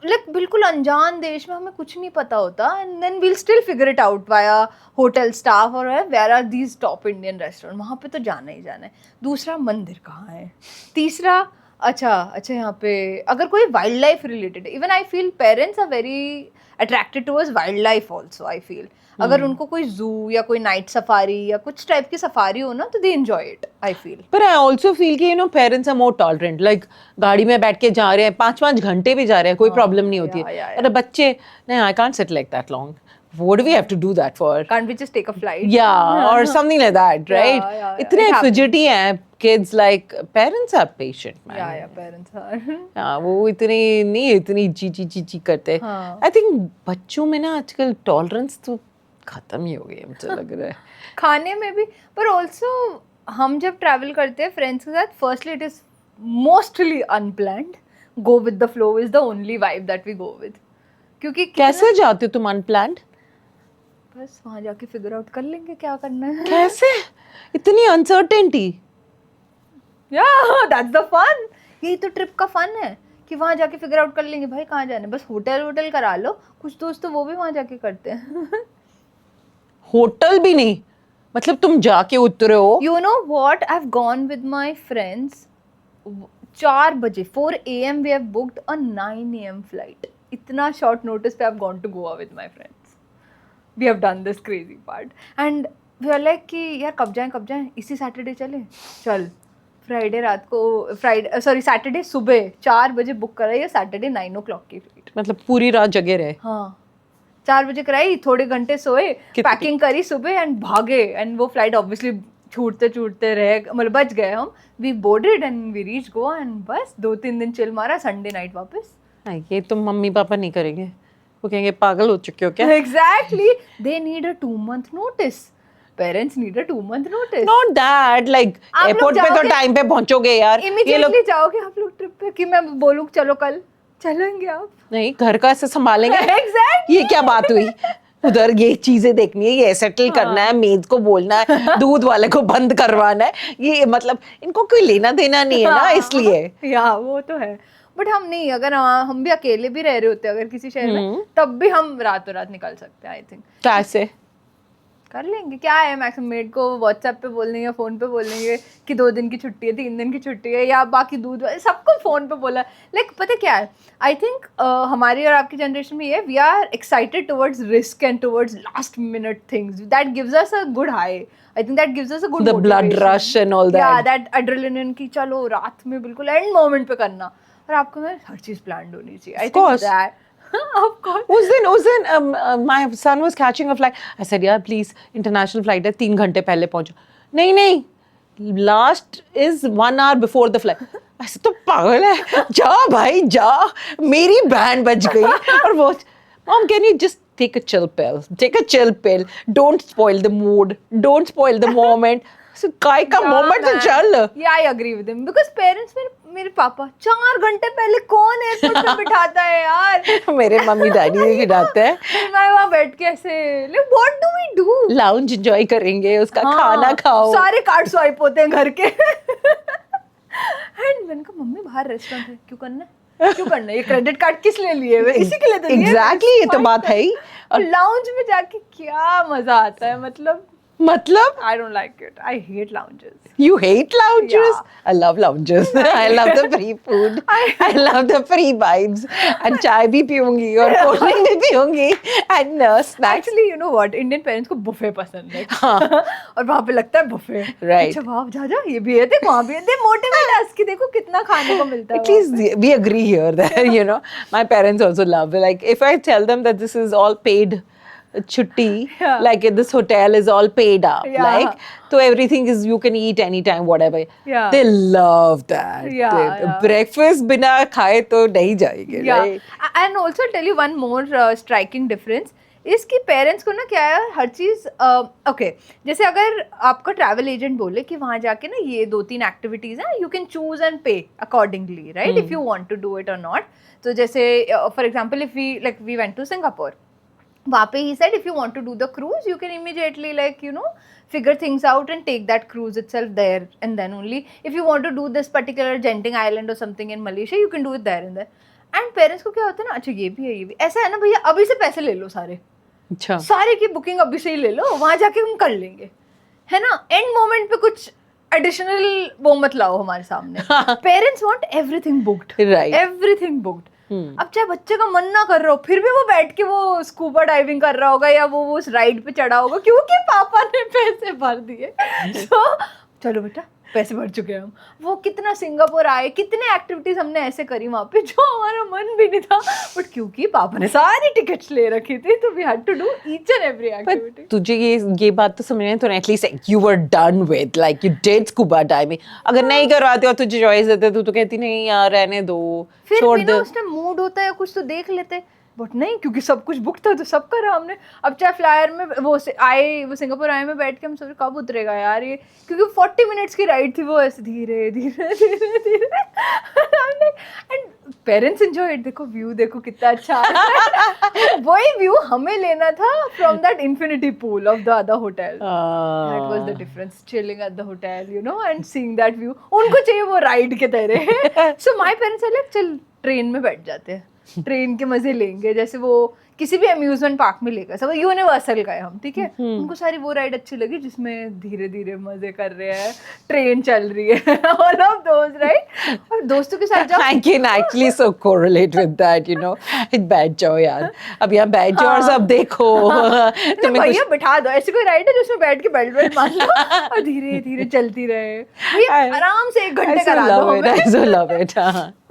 लाइक बिल्कुल अनजान देश में हमें कुछ नहीं पता होता and then we'll still figure it out via hotel staff और where are these top Indian restaurant. वहाँ पे तो जाना ही जाना है. दूसरा मंदिर कहाँ है. तीसरा अच्छा यहाँ पे अगर कोई wildlife related, even I feel parents are very attracted towards wildlife also. I feel अगर उनको कोई जू या कोई नाइट सफारी या कुछ टाइप की सफारी हो ना तो they enjoy it. I feel. पर आई ऑल्सो फील कि you know parents are more tolerant. Like गाड़ी में बैठ के जा रहे हैं 5-5 घंटे भी जा रहे हैं कोई प्रॉब्लम नहीं होती है. अरे बच्चे नहीं I can't sit like that long. What do we have to do that for? Can't we just take a flight? Yeah, or something like that, right? इतने fidgety हैं kids. Like parents are patient, man. Yeah, parents are. हाँ वो इतनी ची करते. I think बच्चों में ना आजकल tolerance तो खत्म ही हो गई है मुझे लग रहा है. खाने में भी. पर also हम जब travel करते हैं friends के साथ, firstly it is mostly unplanned. Go with the flow is the only vibe that we go with. क्योंकि कैसे जाते हो तुम unplanned? बस वहाँ जाके फिगर आउट कर लेंगे क्या करना है. कैसे इतनी अनसर्टेनिटी. That's the fun. यही तो ट्रिप का फन है कि वहाँ जाके फिगर आउट कर लेंगे भाई कहाँ जाना है. बस होटल करा लो. कुछ दोस्त तो वो भी वहाँ जाके करते हैं. होटल भी नहीं मतलब तुम जाके उतरे हो. You know what I have gone with my friends 4 बजे 4 AM we have booked a 9 AM flight. इतना शॉर्ट नोटिस पे I have gone to Goa with my friends. We have done this crazy part and we are like कि यार कब जाएं इसी Saturday चले. चल फ्राइडे रात को सैटरडे सुबह 4 बजे बुक कराई या सैटरडे 9 o'clock की फ्लाइट. मतलब पूरी रात जगे रहे. हाँ 4 बजे कराई, थोड़े घंटे सोए, पैकिंग करी सुबह एंड भागे. एंड वो फ्लाइट ऑब्वियसली छूटते रहे मतलब बच गए हम. We boarded and we reach Goa and बस 2-3 दिन चिल मारा. संडे नाइट वापस. ये तुम मम्मी पापा नहीं करेंगे. वो कहेंगे पागल हो चुके हो क्या. Exactly. They need a 2-month notice. Parents need a 2-month notice. Not that like airport पे तो टाइम पे पहुंचोगे यार. Immediately जाओगे आप लोग ट्रिप पे कि मैं बोलूँ चलो कल चलेंगे आप. नहीं घर का ऐसे संभालेंगे. Exactly. ये क्या बात हुई. उधर ये चीजें देखनी है, ये सेटल करना है, मेड को बोलना है, दूध वाले को बंद करवाना है. ये मतलब इनको कोई लेना देना नहीं है ना इसलिए. या वो तो है. बट हम नहीं, अगर हम भी अकेले भी रह रहे होते अगर किसी शहर में तब भी हम रातों रात निकल सकते हैं. I think. कर लेंगे, क्या है मैक्सिमम मेड को व्हाट्सएप पे बोल देंगे, फ़ोन पे बोल देंगे कि 2 दिन की छुट्टी है, 3 दिन की छुट्टी है, या बाकी दूध सबको फ़ोन पे बोला। लाइक पता क्या है, आई थिंक हमारी और आपकी जनरेशन में ये we are excited towards risk and towards last minute things that gives us a good high. I think that gives us a good The blood rush and all that. या that adrenaline की चलो रात में बिल्कुल end moment पे करना, और आपको में हर चीज़ प्लान्ड होनी चाहिए। आई थिंक दैट of course. उस दिन my son was catching a flight. I said, yeah, please, international flight है, 3 घंटे पहले पहुंचो. नहीं, last is 1 hour before the flight. I said, तो पागल है, जा भाई जा, मेरी बैंड बज गई. और वो, Mom, can you just take a chill pill? Take a chill pill. Don't spoil the mood. Don't spoil the moment. So, काय का moment तो चल. Yeah, I agree with him because parents मेरे पापा 4 घंटे पहले कौन एयरपोर्ट पे बिठाता है यार। मेरे मम्मी डैडी भी बिठाते हैं। फिर मैं वहाँ बैठ के ऐसे what do we do? Lounge enjoy करेंगे, उसका खाना खाओ, सारे कार्ड स्वाइप होते हैं घर के। एंड मैंने कहा मम्मी बाहर रेस्टोरेंट है, क्यों करना है, क्यों करना है, ये क्रेडिट कार्ड किस लिए लिए हुए, इसी के लिए तो लिए। एग्जैक्टली, ये तो बात है ही। और लाउंज में जाके क्या मजा आता है, मतलब I don't like it. I hate lounges. You hate lounges? Yeah. I love lounges. I love the free food. I love the free vibes. And चाय भी पीऊंगी और कोल्ड ड्रिंक भी पीऊंगी and snacks. Actually, you know what? Indian parents को buffet पसंद है। और वहाँ पे लगता है buffet. Right. अच्छा वाह, जा ये भी है, देख वहाँ भी है, देख motivate us कि देखो कितना खाने को मिलता है। At least we agree here that, you know, my parents also love. Like, if I tell them that this is all paid chutti, like this hotel is all paid up, like, so everything is, you can eat anytime, whatever. Yeah. They love that. Breakfast बिना खाए तो नहीं जाएंगे. Right? And also I'll tell you one more striking difference. इसकी parents को ना क्या है, हर चीज़ ओके, जैसे अगर आपका ट्रैवल एजेंट बोले कि वहाँ जाके ना ये 2-3 एक्टिविटीज़ हैं, you can choose and pay accordingly, right, if you want to do it और नॉट. तो जैसे for example if we went to Singapore, वहाँ पे ही said if you want to do the cruise you can immediately like you know figure things out and take that cruise itself there, and then only if you want to do this particular Genting Island or something in Malaysia you can do it there and there. And parents को क्या होता है ना, अच्छा ये भी है, ये भी ऐसा है ना भैया, अभी से पैसे ले लो सारे, अच्छा सारे की बुकिंग अभी से ही ले लो, वहाँ जाके हम कर लेंगे, है ना, एंड मोमेंट पे कुछ एडिशनल वो मत लाओ हमारे सामने. Parents want everything booked, everything booked. अब चाहे बच्चे का मन ना कर रहा हो, फिर भी वो बैठ के वो स्कूबा डाइविंग कर रहा होगा या वो उस राइड पे चढ़ा होगा क्योंकि पापा ने पैसे भर दिए. So, चलो बेटा पैसे भर चुके हैं हम. वो कितना सिंगापुर आए, कितने एक्टिविटीज हमने ऐसे करी वहाँ पे जो हमारा मन भी नहीं था, बट क्योंकि पापा ने सारी टिकट्स ले रखी थी तो we had to do each and every activity. तुझे ये बात तो समझ में तो at least you were done with, like you did scuba diving. अगर नहीं करवाते और तुझे चॉइस देते तो कहती नहीं यार रहने दो, छोड़ दो. उस टाइम मूड होता है कुछ तो देख लेते, बट नहीं, क्योंकि सब कुछ बुक था तो सब करा हमने. अब चाहे फ्लायर में वो सिंगापुर आए में बैठ के हम सोचे कब उतरेगा यार ये, क्योंकि 40 मिनट्स की राइड थी वो, ऐसे धीरे धीरे धीरे धीरे. एंड पेरेंट्स एंजॉय इट, देखो व्यू देखो कितना अच्छा है. वही व्यू हमें लेना था from that infinity pool of the other hotel. That was the difference, chilling at the hotel you know and seeing that view. उनको चाहिए वो राइड के तरह. So my parents are like चल ट्रेन में बैठ जाते हैं, ट्रेन के मजे लेंगे, जैसे वो किसी भी अम्यूजमेंट पार्क में लेकर, सब यूनिवर्सल गए हम, ठीक है. उनको सारी वो राइड अच्छी लगी जिसमें धीरे धीरे मजे कर रहे हैं, ट्रेन चल रही है, ऑल ऑफ दोस राइट. और दोस्तों के साथ जाओ. I can actually so correlate with that, you know. बैठ जाओ यार, अब यहाँ बैठ जाओ और सब देखो. तुम्हें भैया बिठा दो, ऐसी कोई राइड है जिसमें बैठ के बेल्ट मान लो और धीरे धीरे चलती रहे, आराम से 1 घंटे करा दो हमें. I so love it.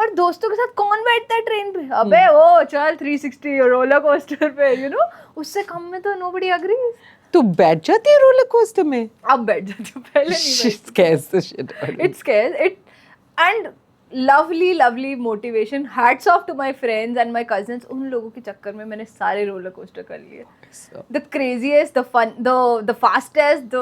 और दोस्तों के साथ कौन बैठता है ट्रेन पे, अबे वो चल 360 रोलर कोस्टर पे, यू नो, उससे कम में तो नोबडी एग्रीज. तू बैठ जाती है रोलर कोस्टर में? अब बैठ जाती हूँ, पहले नहीं. scares the shit out of me. It scares it. And lovely motivation, hats off to my friends and my cousins. उन लोगों के चक्कर में मैंने सारे रोलर कोस्टर कर लिए. The craziest, the fun, the fastest, the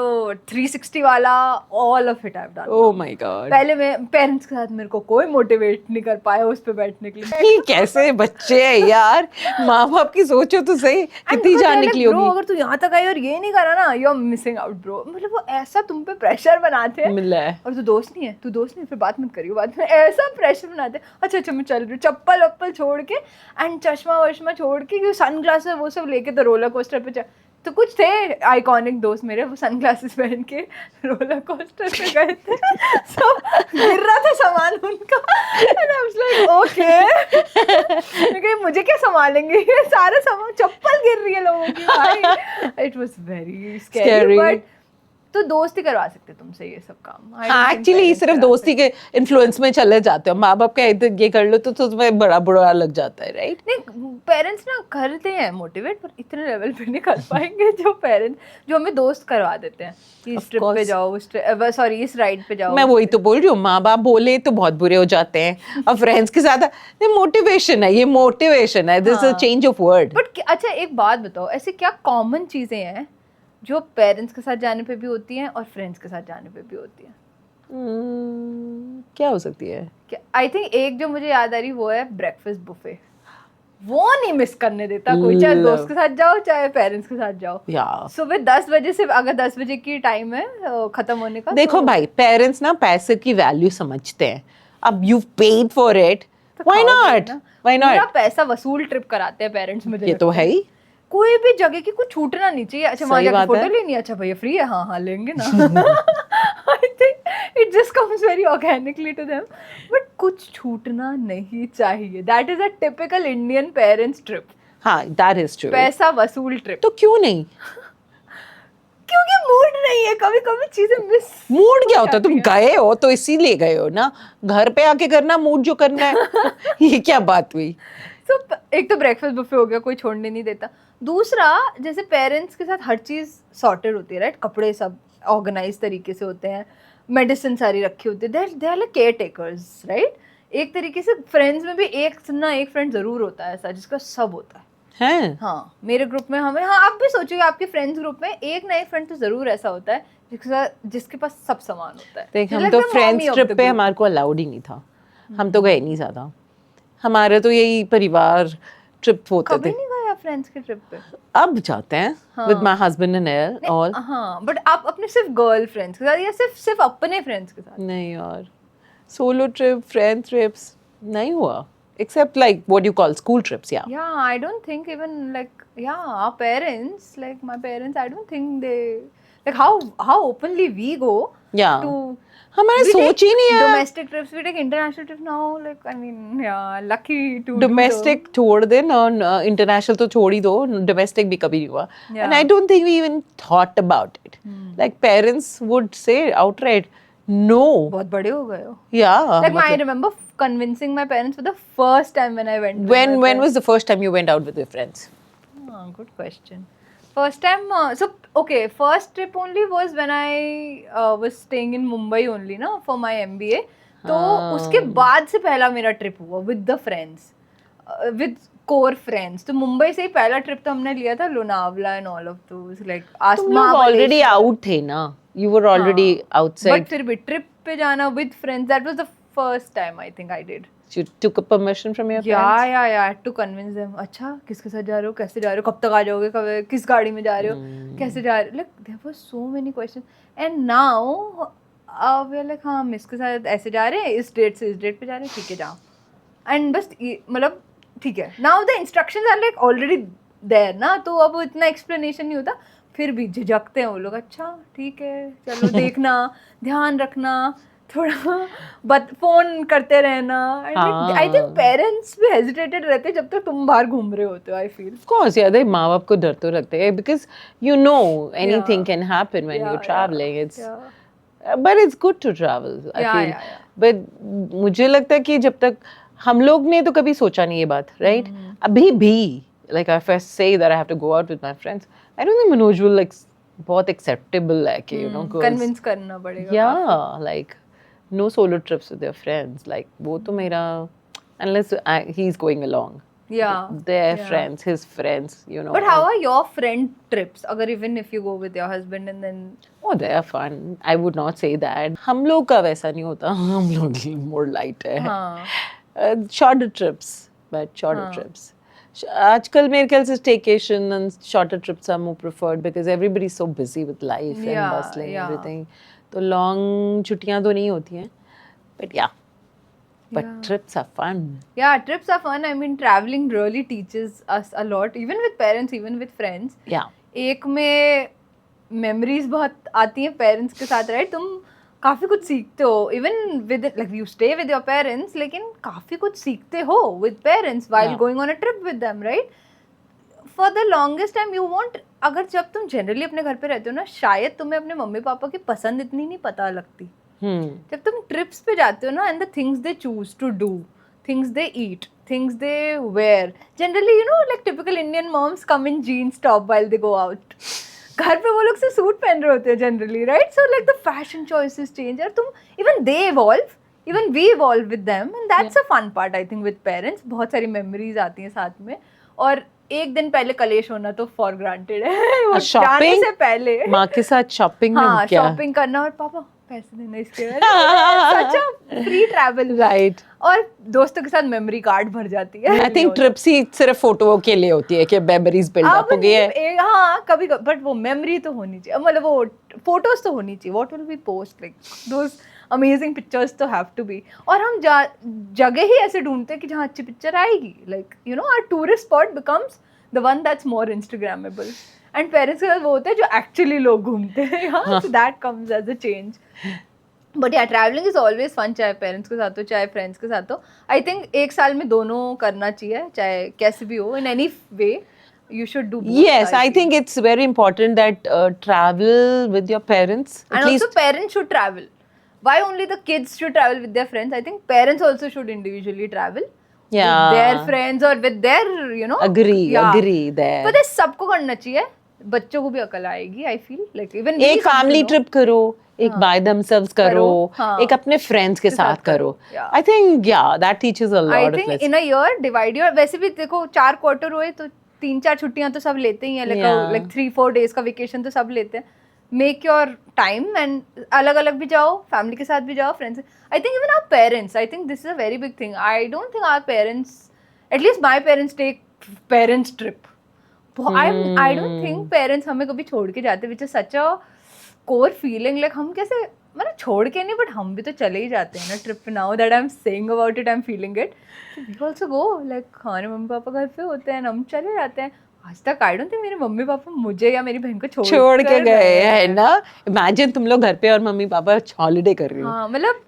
360 वाला, all of it I've done. Oh my god. पहले मैं पेरेंट्स के साथ, मेरे को कोई मोटिवेट नहीं कर पाया उस पे बैठने के लिए. ये कैसे बच्चे हैं यार, माँ बाप की सोचो तो सही, कितनी जान निकली होगी. अगर तू यहाँ तक आई और ये नहीं करा ना, you are missing out bro. मतलब वो ऐसा तुम पे प्रेशर बनाते हैं, मिला है और तू दोस्त नहीं है, फिर बात मत करियो बाद में, ऐसा प्रेशर बनाते हैं. अच्छा मैं चल रही हूँ, चप्पल वप्पल छोड़ के एंड चश्मा वश्मा छोड़ के, सन ग्लासेस वो सब लेके तो रोलर कोस्टर पे तो कुछ थे आइकॉनिक दोस्त मेरे, वो सनग्लासेस पहन के रोलर कोस्टर पे गए थे, सब गिर रहा था सामान उनका, and I was like okay, मुझे क्या संभालेंगे, ये सारे सामान, चप्पल गिर रही है लोगों की भाई, it was very scary, but तो दोस्त ही करवा सकते तुमसे ये सब काम। I don't हाँ think एक्चुअली parents सिर्फ करा दोस्ती के इन्फ्लुएंस में चले जाते हो, माँ बाप कहते ये कर लो तो तुम्हें बड़ा बुरा लग जाता है, राइट? नहीं, पेरेंट्स ना करते हैं मोटिवेट, पर इतने लेवल पे नहीं कर पाएंगे जो पेरेंट्स जो हमें दोस्त करवा देते हैं कि इस ट्रिप पे जाओ, सॉरी इस राइड पे जाओ। मैं वही तो बोल रही हूँ, माँ बाप बोले तो बहुत बुरे हो जाते हैं, और फ्रेंड्स के साथ ये मोटिवेशन है, ये मोटिवेशन है, this is change of word. But अच्छा एक बात बताओ, ऐसे क्या कॉमन चीजें हैं जो पेरेंट्स के साथ जाने पे भी होती हैं और फ्रेंड्स के साथ जाने पे भी होती हैं? क्या हो सकती है? आई थिंक एक जो मुझे याद आ रही वो है ब्रेकफास्ट बुफे, वो नहीं मिस करने देता कोई, चाहे दोस्त के साथ जाओ चाहे पेरेंट्स के साथ जाओ। या सुबह 10 बजे से, अगर 10 बजे की टाइम है खत्म होने का, देखो भाई, पेरेंट्स ना पैसे की वैल्यू समझते हैं, अब you paid for it, why not, why पूरा नॉट? पैसा वसूल ट्रिप कराते हैं पेरेंट्स, मुझे ये तो लगता है ही। कोई भी जगह की कुछ छूटना नहीं चाहिए। अच्छा वहाँ सही जाके बात फोटो है। लेनी है, अच्छा भैया फ्री है, हाँ हाँ लेंगे ना। I think it just comes very organically to them, but कुछ छूटना नहीं चाहिए। That is a typical Indian parents trip, हाँ दैट इज ट्रू, पैसा वसूल ट्रिप। तो क्यों नहीं? क्योंकि मूड नहीं है, कभी कभी चीजें मिस। मूड क्या होता है? तुम गए हो तो इसीलिए गए हो ना, घर पे आके करना मूड जो करना है। ये क्या बात हुई? तो एक तो ब्रेकफास्ट बुफे हो गया, कोई छोड़ने नहीं देता। दूसरा, जैसे पेरेंट्स के साथ हर चीज़ सॉर्टेड होती है, राइट? कपड़े सब ऑर्गेनाइज तरीके से होते हैं, मेडिसिन सारी रखी होती है, they are like caretakers, right? एक तरीके से फ्रेंड्स में भी एक फ्रेंड ज़रूर होता है ऐसा जिसका सब होता है। हैं? हाँ, मेरे ग्रुप में हमें, हाँ आप भी सोचोगे आपके फ्रेंड्स ग्रुप में एक ना एक फ्रेंड तो ज़रूर ऐसा होता है जिसके पास सब सामान होता है। देख, हम तो फ्रेंड्स ट्रिप पे हमारे को अलाउड ही नहीं था, हम तो गए नहीं ज़्यादा, हमारे तो यही परिवार ट्रिप होते कभी थे। नहीं गए आप फ्रेंड्स के ट्रिप पे? अब जाते हैं with my husband and all. हाँ, बट आप अपने सिर्फ गर्ल फ्रेंड्स के साथ या सिर्फ अपने फ्रेंड्स के साथ? नहीं, और सोलो ट्रिप, फ्रेंड ट्रिप्स नहीं हुआ, except like what you call school trips, yeah. Yeah, I don't think even like, yeah, our parents, like my parents, I don't think they, like how openly we go Yeah. to, हमारे सोच ही नहीं है। domestic trips, we take international trips now, like I mean, yeah, lucky to domestic छोड़ दे ना, international तो छोड़ ही दो, domestic भी कभी नहीं हुआ, Yeah. and I don't think we even thought about it. Like parents would say outright no. बहुत बड़े हो गए हो। Yeah. Like I remember convincing my parents for the first time when I went with when my when friends. was the first time you went out with your friends? Good question. First time, so okay, first trip only was when I was staying in Mumbai only ना for my MBA. तो उसके बाद से पहला मेरा trip हुआ with the friends, with core friends. तो मुंबई से ही पहला ट्रिप तो हमने लिया था Lonavala and all of those, like तुम लोग already out थे ना, you were already outside. But फिर भी ट्रिप पे जाना with friends, that was the first time I think I did. You took a permission from your Yeah, parents? yeah, I had to convince them. अच्छा किसके साथ जा रहे हो, कैसे जा रहे हो, कब तक आ जाओगे, कब, किस गाड़ी में जा रहे हो, कैसे जा रहे हो, like there were so many questions. And now we are like, हाँ हम इसके साथ ऐसे जा रहे हैं, इस डेट से इस डेट पे जा रहे हैं, ठीक है जाओ। And बस मतलब ठीक है, now the instructions are like already there ना, तो अब इतना explanation नहीं होता, फिर भी झिझकते हैं वो लोग। अच्छा ठीक है चलो देखना, ध्यान रखना थोड़ा, बट फोन करते रहना। आई थिंक पेरेंट्स भी हेजिटेटेड रहते हैं जब तक तुम बाहर घूम रहे होते हो, I feel. Of course, yeah, they माँ बाप को डर तो रखते हैं because you know anything can happen when you're traveling. It's but it's good to travel, I feel. But मुझे लगता है कि जब तक हम लोग ने तो कभी सोचा नहीं ये बात, right? अभी भी like if I say that I have to go out with my friends, I don't think Manoj will like बहुत acceptable है कि you know girls. कन्विंस करना पड़ेगा। Yeah, like no solo trips with their friends. Like वो तो मेरा, unless he's going along. Yeah. Their friends, his friends, you know. But how are your friend trips? अगर even if you go with your husband and then. Oh, they are fun. I would not say that. हम लोग का वैसा नहीं होता. हम लोग more light है. हाँ. Shorter trips, but shorter trips. आजकल मेरे ख्याल से staycation and shorter trips are more preferred because everybody is so busy with life and bustling and everything. तो long छुट्टियां तो नहीं होती हैं. But yeah. But trips are fun. Yeah, trips are fun. I mean, traveling really teaches us a lot, even with parents, even with friends. Yeah. एक में memories बहुत आती हैं पेरेंट्स के साथ, राइट? तुम काफ़ी कुछ सीखते हो, even with like you stay with your parents, लेकिन काफ़ी कुछ सीखते हो with parents while Yeah. Going on a trip with them, right? For the longest time you want, अगर जब तुम जनरली अपने घर पे रहते हो ना, शायद तुम्हें अपने मम्मी पापा की पसंद इतनी नहीं पता लगती। जब तुम ट्रिप्स पे जाते हो ना, and the things they choose to do, things they eat, things they wear, generally you know like typical Indian moms come in jeans top while they go out. घर पे वो लोग से सूट पहन रहे होते हैं generally, right? So like the fashion choices change, और तुम even they evolve, even we evolve with them, and that's a fun part I think with parents. बहुत सारी मेमोरीज आती हैं साथ में, और एक दिन पहले कलेश होना तो फॉर ग्रांटेड है। वो जाने से पहले माँ के साथ शॉपिंग में हाँ, क्या शॉपिंग करना, और पापा पैसे देना इसके बाद, सच अ फ्री ट्रैवल, राइट। और दोस्तों के साथ मेमोरी कार्ड भर जाती है। आई थिंक ट्रिप्स ही सिर्फ फोटो के लिए होती है कि मेमोरीज बिल्ड अप हो गई है। हाँ, कभी बट वो मेमोरी तो होनी चाहिए, मतलब वो फोटोज तो होनी चाहिए। What will be post, like those amazing pictures तो हैव टू बी। और हम जगह ही ऐसे ढूंढते हैं कि जहाँ अच्छी पिक्चर आएगी, like you know our tourist spot becomes the one that's more instagrammable, and parents के साथ वो होता है जो एक्चुअली लोग घूमते हैं। हाँ, so that comes as a change. But yeah travelling is always fun, चाहे पेरेंट्स के साथ हो चाहे फ्रेंड्स के साथ हो। आई थिंक एक साल में दोनों करना चाहिए, चाहे कैसे भी हो, in any way you should do both. Yes, I think it's very important that travel with your parents. And also parents should travel. Why only the kids should travel with their friends? I think parents also should individually travel. Yeah. With their friends or with their, you know. Agree there. But सबको करना चाहिए, बच्चों को भी अकल आएगी। I feel like even एक family trip करो, एक by themselves करो, एक अपने फ्रेंड्स के साथ करो। I think yeah, that teaches a lot. I think in a year divide your, वैसे भी देखो 4 क्वार्टर हुए तो 3-4 छुट्टियां तो सब लेते ही हैं, लाइक 3-4 डेज का वेकेशन तो सब लेते हैं। मेक योर टाइम एंड अलग अलग भी जाओ, फैमिली के साथ भी जाओ, friends. I think even our parents, I think this is a very big thing. I don't think our parents, at least my parents take parents trip. I don't think parents हमें कभी छोड़ के जाते, which is such a core feeling. Like हम कैसे, मतलब छोड़ के नहीं, बट हम भी तो चले ही जाते हैं ना trip. Now that I am saying about it, I am feeling it. We also go, like हमारे मम्मी पापा घर पे होते हैं, हम चले जाते हैं। आज तक आई डोंट थिंक मेरे मम्मी पापा मुझे या मेरी बहन को छोड़ के गए है ना। इमेजिन तुम लोग घर पे और मम्मी पापा हॉलिडे कर रही हो। हाँ, मतलब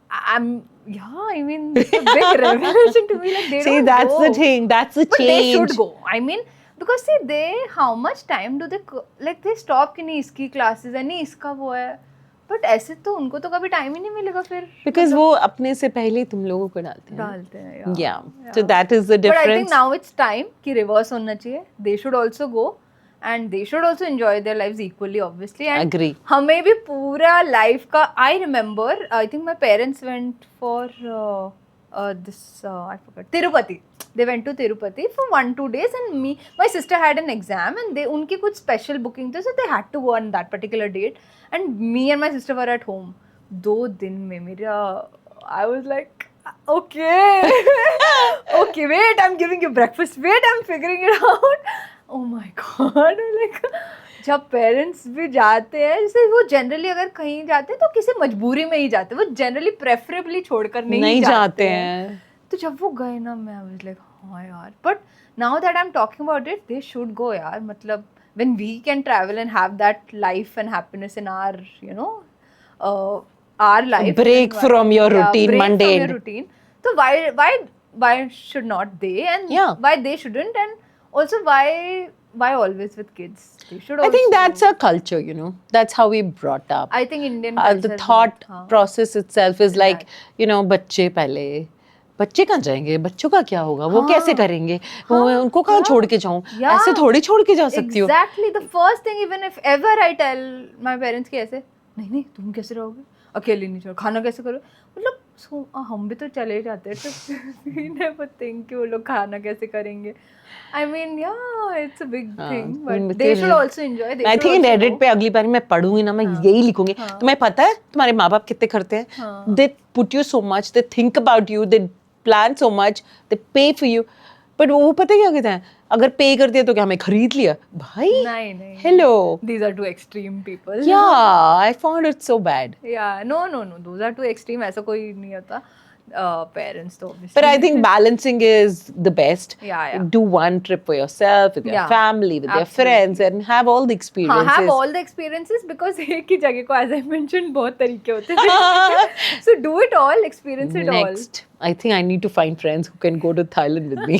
I mean, it's a big revelation to me. Like they see, don't that's go. the thing. That's the But change. They should go. I mean, because see, how much time do they like they stop कि नहीं इसकी classes है, नहीं इसका वो है, but ऐसे तो उनको तो कभी time ही नहीं मिलेगा फिर। Because वो अपने से पहले तुम लोगों को डालते हैं। Yeah. So that is the difference. But I think now it's time कि reverse होना चाहिए. They should also go. And they should also enjoy their lives equally, obviously. And agree. हमें भी पूरा life का, I remember, I think my parents went for this, I forgot, Tirupati. They went to Tirupati for 1-2 days, and my sister had an exam, and उनकी कुछ special booking थी, so they had to go on that particular date. And me and my sister were at home. 2 दिन में मेरा, I was like, okay, okay, wait, I'm giving you breakfast. Wait, I'm figuring it out. Oh my God, like जब parents भी जाते हैं, जैसे वो generally अगर कहीं जाते हैं तो किसी मजबूरी में ही जाते हैं, वो जनरली प्रेफरेबली छोड़कर नहीं जाते हैं। तो जब वो गए ना, मैं वाज लाइक हाँ यार, but now that I am talking about it, they should go यार। मतलब when we can travel and have that life and happiness in our, you know, our life, break from your routine, mundane routine. So why should not they, and why they shouldn't, and also why always with kids? They should also, I think that's a culture, you know, that's how we brought up. I think Indian culture, the thought process itself is like, you know, बच्चे पहले, बच्चे कहाँ जाएंगे, बच्चों का क्या होगा, वो कैसे करेंगे, उनको कहाँ छोड़ के जाऊँ, ऐसे थोड़ी छोड़ के जा सकती हो। Exactly, the first thing, even if ever I tell my parents कि ऐसे नहीं तुम कैसे रहोगे, अकेले नहीं छोड़, खाना कैसे करो, मतलब हम भी तो चले जाते हैं, तो never think कि वो लोग खाना कैसे करेंगे। I mean, yeah, it's a big thing, but they should also enjoy. I think in Reddit पे अगली बार मैं पढ़ूंगी ना, मैं यही लिखूंगी। तुम्हें पता है तुम्हारे माँ बाप कितने करते हैं? They put you so much, they think about you, they plan so much, they pay for you. But वो पता क्या कहते हैं? अगर पे कर दिया तो क्या हमें खरीद लिया? भाई, नहीं। Hello. These are too extreme people. Yeah, I found it so bad. Yeah, no. Those are too extreme. ऐसा कोई नहीं होता. parents तो obviously. But I think balancing is the best. Yeah. Do one trip for yourself, with your Yeah, family, with your absolutely. friends, and have all the हाँ, experiences. have all the experiences because एक ही जगह को as I mentioned बहुत तरीके होते हैं. So do it all, experience it all. Next, I think I need to find friends who can go to Thailand with me.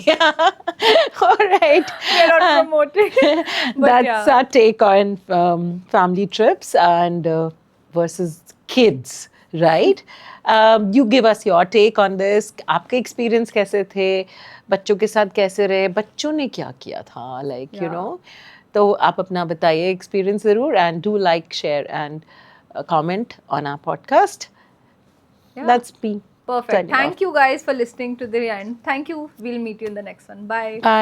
All right. We are not promoting. But That's yeah. our take on family trips and versus kids, right? You give us your take on this. आपके experience कैसे थे? बच्चों के साथ कैसे रहे? बच्चों ने क्या किया था? Like, you Yeah. know. तो आप अपना बताइए experience ज़रूर and do like, share and comment on our podcast. Yeah. That's me. Perfect. signing Thank off. you guys for listening to the end. Thank you. We'll meet you in the next one. Bye. Bye.